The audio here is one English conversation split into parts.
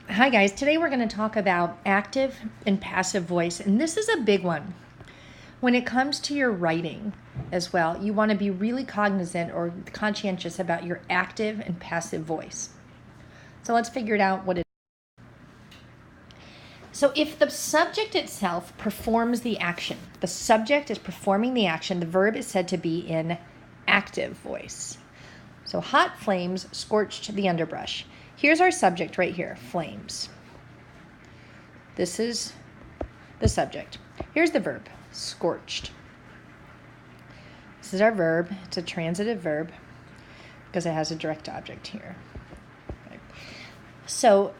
Hi guys, today we're going to talk about active and passive voice, and this is a big one. When it comes to your writing as well, you want to be really cognizant or conscientious about your active and passive voice. So let's figure it out what it is. So if the subject itself performs the action, the subject is performing the action, the verb is said to be in active voice. So hot flames scorched the underbrush. Here's our subject right here, flames. This is the subject. Here's the verb, scorched. This is our verb. It's a transitive verb because it has a direct object here. Okay. So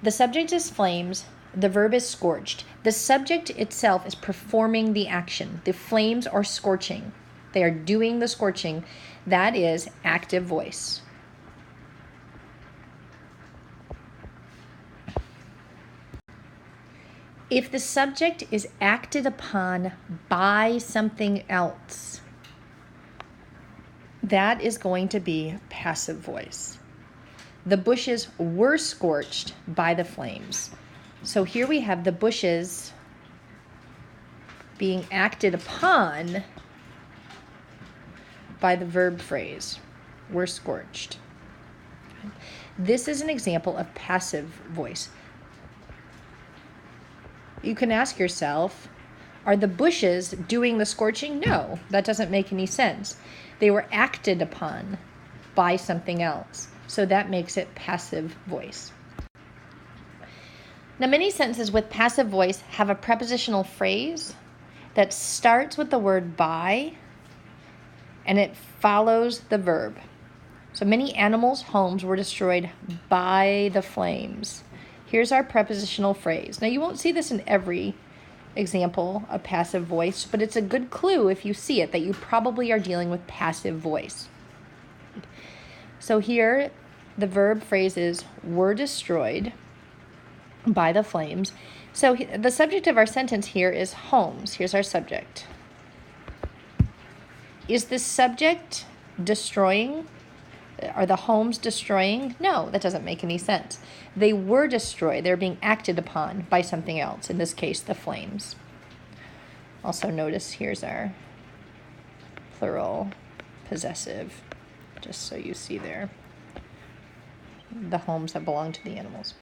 the subject is flames. The verb is scorched. The subject itself is performing the action. The flames are scorching. They are doing the scorching. That is active voice. If the subject is acted upon by something else, that is going to be passive voice. The bushes were scorched by the flames. So here we have the bushes being acted upon by the verb phrase, were scorched. This is an example of passive voice. You can ask yourself, are the bushes doing the scorching? No, that doesn't make any sense. They were acted upon by something else. So that makes it passive voice. Now, many sentences with passive voice have a prepositional phrase that starts with the word by and it follows the verb. So many animals' homes were destroyed by the flames. Here's our prepositional phrase. Now, you won't see this in every example of passive voice, but it's a good clue if you see it that you probably are dealing with passive voice. So here, the verb phrase is were destroyed by the flames. So the subject of our sentence here is homes. Here's our subject. Is the subject destroying? Are the homes destroying? No, that doesn't make any sense. They were destroyed. They're being acted upon by something else, in this case, the flames. Also notice here's our plural possessive, just so you see there. The homes that belong to the animals.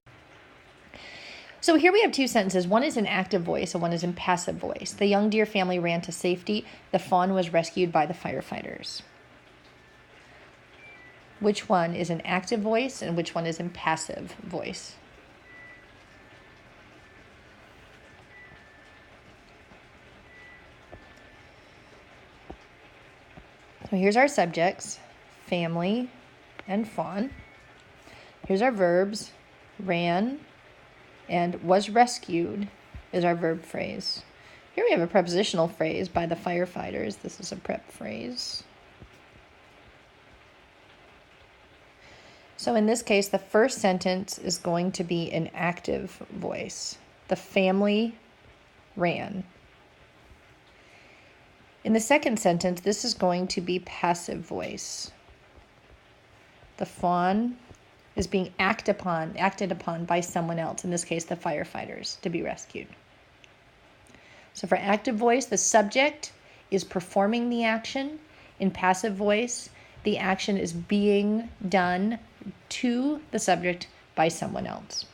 So here we have two sentences. One is in active voice and one is in passive voice. The young deer family ran to safety. The fawn was rescued by the firefighters. Which one is in active voice and which one is in passive voice? So here's our subjects, family and fawn. Here's our verbs, ran and was rescued is our verb phrase. Here we have a prepositional phrase, by the firefighters. This is a prep phrase. So in this case, the first sentence is going to be an active voice. The family ran. In the second sentence, this is going to be passive voice. The fawn is being acted upon by someone else, in this case, the firefighters, to be rescued. So for active voice, the subject is performing the action. In passive voice, the action is being done to the subject by someone else.